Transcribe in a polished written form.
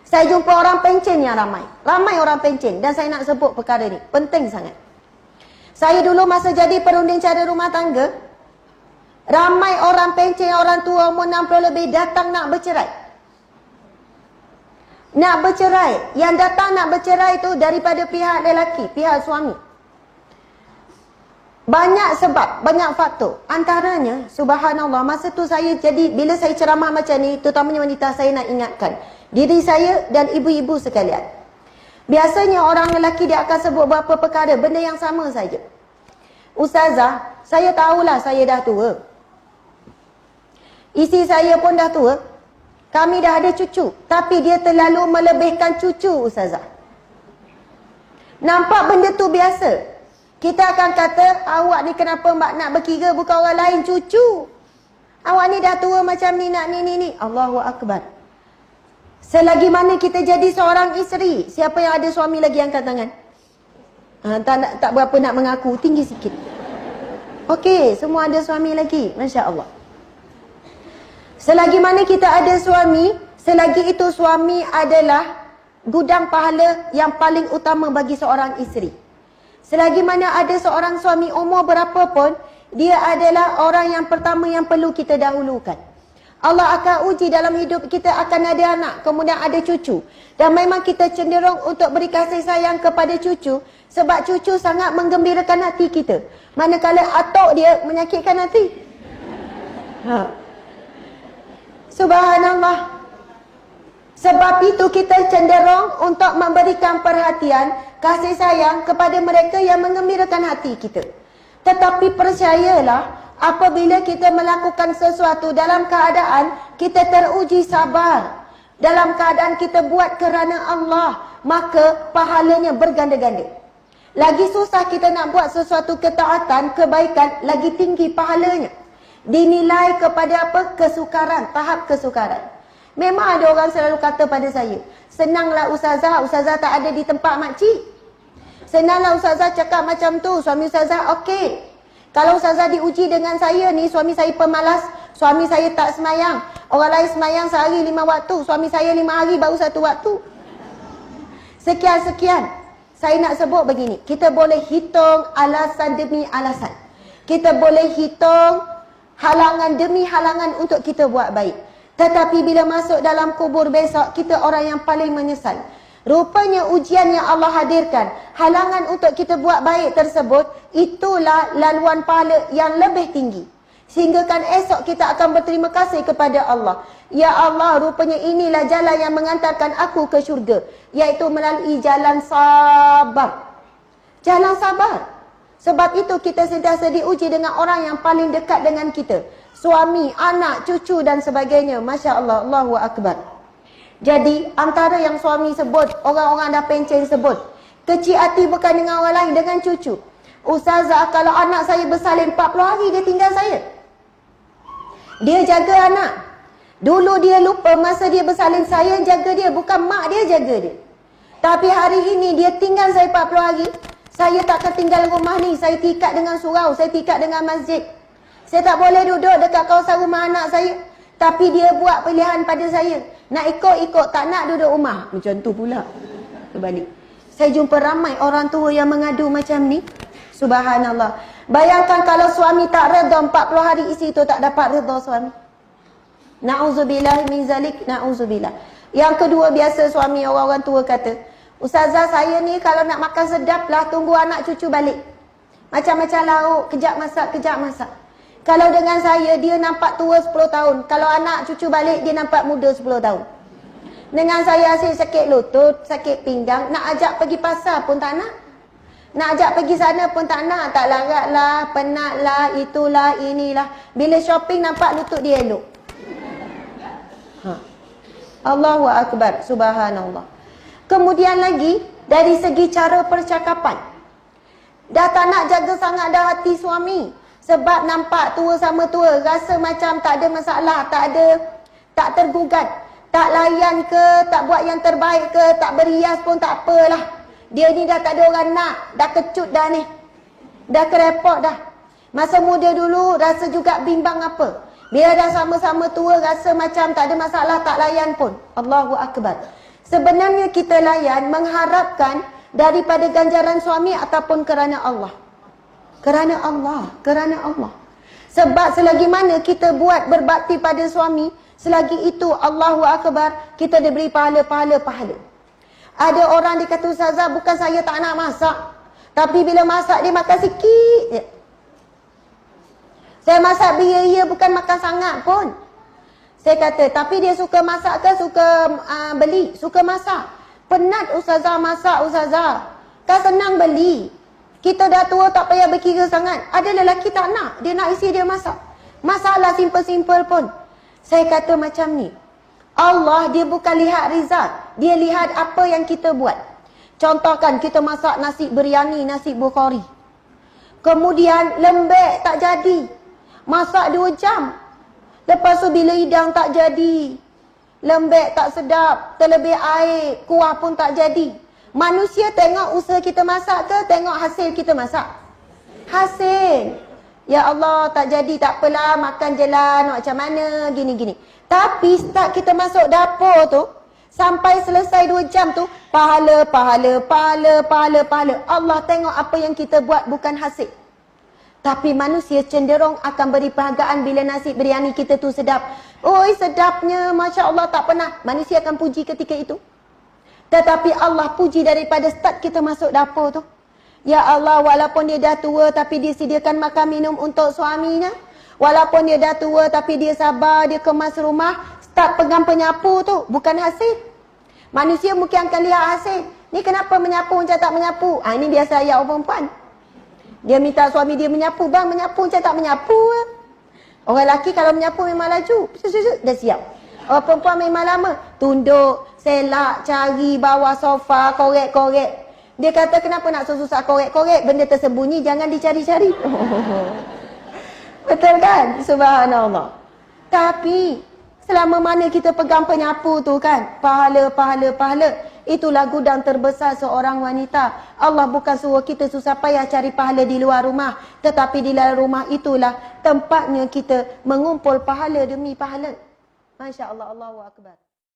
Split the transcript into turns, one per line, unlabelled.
Saya jumpa orang pencen yang ramai. Ramai orang pencen. Dan saya nak sebut perkara ni. Penting sangat. Saya dulu masa jadi perunding cara rumah tangga, ramai orang pencen, orang tua umur 60 lebih datang nak bercerai. Nak bercerai. Yang datang nak bercerai tu daripada pihak lelaki, pihak suami. Banyak sebab, banyak faktor. Antaranya, subhanallah, masa tu saya jadi, bila saya ceramah macam ni, terutamanya wanita, saya nak ingatkan diri saya dan ibu-ibu sekalian. Biasanya orang lelaki dia akan sebut beberapa perkara, benda yang sama saja. Ustazah, saya tahulah saya dah tua. Isteri saya pun dah tua. Kami dah ada cucu. Tapi dia terlalu melebihkan cucu, Ustazah. Nampak benda tu biasa. Kita akan kata, awak ni kenapa mbak nak berkira bukan orang lain, cucu. Awak ni dah tua macam ni, nak ni. Allahu Akbar. Selagi mana kita jadi seorang isteri, siapa yang ada suami lagi angkat tangan? Tak berapa nak mengaku, tinggi sikit. Okey, semua ada suami lagi, Masya Allah. Selagi mana kita ada suami, selagi itu suami adalah gudang pahala yang paling utama bagi seorang isteri. Selagi mana ada seorang suami umur berapa pun, dia adalah orang yang pertama yang perlu kita dahulukan. Allah akan uji dalam hidup kita, akan ada anak, kemudian ada cucu. Dan memang kita cenderung untuk beri kasih sayang kepada cucu, sebab cucu sangat menggembirakan hati kita. Manakala atuk dia menyakitkan hati. Subhanallah. Sebab itu kita cenderung untuk memberikan perhatian, kasih sayang kepada mereka yang menggembirakan hati kita. Tetapi percayalah, apabila kita melakukan sesuatu dalam keadaan kita teruji sabar, dalam keadaan kita buat kerana Allah, maka pahalanya berganda-ganda. Lagi susah kita nak buat sesuatu ketaatan, kebaikan, lagi tinggi pahalanya. Dinilai kepada apa? Kesukaran, tahap kesukaran. Memang ada orang selalu kata pada saya, senanglah ustazah, ustazah tak ada di tempat makcik. Senanglah ustazah cakap macam tu, suami ustazah okey. Kalau ustazah diuji dengan saya ni, suami saya pemalas, suami saya tak semayang. Orang lain semayang sehari 5 waktu, suami saya 5 hari baru 1 waktu. Sekian-sekian. Saya nak sebut begini, kita boleh hitung alasan demi alasan. Kita boleh hitung halangan demi halangan untuk kita buat baik. Tetapi bila masuk dalam kubur besok, kita orang yang paling menyesal. Rupanya ujian yang Allah hadirkan, halangan untuk kita buat baik tersebut, itulah laluan pahala yang lebih tinggi. Sehingga kan esok kita akan berterima kasih kepada Allah. Ya Allah, rupanya inilah jalan yang mengantarkan aku ke syurga, iaitu melalui jalan sabar. Jalan sabar. Sebab itu kita sentiasa diuji dengan orang yang paling dekat dengan kita. Suami, anak, cucu dan sebagainya. Masya Allah, Allahu Akbar. Jadi, antara yang suami sebut, orang-orang dah pencen sebut, kecil hati bukan dengan orang lain, dengan cucu. Ustazah, kalau anak saya bersalin 40 hari, dia tinggal saya. Dia jaga anak. Dulu dia lupa masa dia bersalin, saya jaga dia, bukan mak dia jaga dia. Tapi hari ini dia tinggal saya 40 hari. Saya takkan tinggal rumah ni, saya tingkat dengan surau, saya tingkat dengan masjid. Saya tak boleh duduk dekat kawasan rumah anak saya. Tapi dia buat pilihan pada saya. Nak ikut, tak nak duduk rumah. Macam tu pula. Kembali. Saya jumpa ramai orang tua yang mengadu macam ni. Subhanallah. Bayangkan kalau suami tak redha 40 hari isteri tu tak dapat redha suami. Na'udzubillah min zalik, na'udzubillah. Yang kedua, biasa suami orang-orang tua kata, Ustazah, saya ni kalau nak makan sedap lah, tunggu anak cucu balik. Macam-macam lauk, kejap masak. Kalau dengan saya, dia nampak tua 10 tahun. Kalau anak cucu balik, dia nampak muda 10 tahun. Dengan saya asyik sakit lutut, sakit pinggang, nak ajak pergi pasar pun tak nak. Nak ajak pergi sana pun tak nak. Tak larat lah, penat lah, itulah, inilah. Bila shopping nampak lutut dia elok. Allahu Akbar, subhanallah. Kemudian lagi, dari segi cara percakapan. Dah tak nak jaga sangat dah hati suami. Sebab nampak tua sama tua, rasa macam tak ada masalah, tak tergugat. Tak layan ke, tak buat yang terbaik ke, tak berias pun tak apalah. Dia ni dah tak ada orang nak, dah kecut dah ni. Dah kerepot dah. Masa muda dulu rasa juga bimbang apa. Bila dah sama-sama tua rasa macam tak ada masalah, tak layan pun. Allahu Akbar. Sebenarnya kita layan mengharapkan daripada ganjaran suami ataupun kerana Allah. Kerana Allah, kerana Allah. Sebab selagi mana kita buat berbakti pada suami, selagi itu Allahu Akbar, kita diberi pahala. Ada orang dia kata, Ustazah, bukan saya tak nak masak, tapi bila masak dia makan sikit je. Saya masak biaya bukan makan sangat pun. Saya kata, tapi dia suka masak ke suka beli? Suka masak. Penat Ustazah masak, Ustazah. Kan senang beli. Kita dah tua tak payah berkira sangat. Ada lelaki tak nak, dia nak isi dia masak. Masalah simple-simple pun. Saya kata macam ni. Allah dia bukan lihat result. Dia lihat apa yang kita buat. Contohkan kita masak nasi biryani, nasi Bukhari. Kemudian lembek tak jadi. Masak 2 jam. Lepas tu bila hidang tak jadi. Lembek tak sedap. Terlebih air. Kuah pun tak jadi. Manusia tengok usaha kita masak ke tengok hasil kita masak? Hasil. Ya Allah tak jadi tak apalah, makan je lah, nak macam mana, gini-gini. Tapi start kita masuk dapur tu, sampai selesai 2 jam tu, pahala. Allah tengok apa yang kita buat, bukan hasil. Tapi manusia cenderung akan beri penghargaan bila nasi biryani kita tu sedap. Oi sedapnya, Masya Allah, tak pernah. Manusia akan puji ketika itu. Tetapi Allah puji daripada start kita masuk dapur tu. Ya Allah, walaupun dia dah tua tapi dia sediakan makan minum untuk suaminya. Walaupun dia dah tua tapi dia sabar, dia kemas rumah. Start pegang penyapu tu, bukan hasil. Manusia mungkin akan lihat hasil. Ni kenapa menyapu macam tak menyapu? Ini biasa ayat orang perempuan. Dia minta suami dia menyapu. Bang, menyapu macam tak menyapu. Orang lelaki kalau menyapu memang laju. Dah siap. Orang perempuan memang lama. Tunduk, selak, cari bawah sofa, korek-korek. Dia kata kenapa nak susah korek-korek? Benda tersembunyi, jangan dicari-cari. Betul kan? Subhanallah. Tapi, selama mana kita pegang penyapu tu kan, pahala. Itulah gudang terbesar seorang wanita. Allah bukan suruh kita susah payah cari pahala di luar rumah. Tetapi di dalam rumah itulah tempatnya kita mengumpul pahala demi pahala. Masya Allah, Allahu Akbar.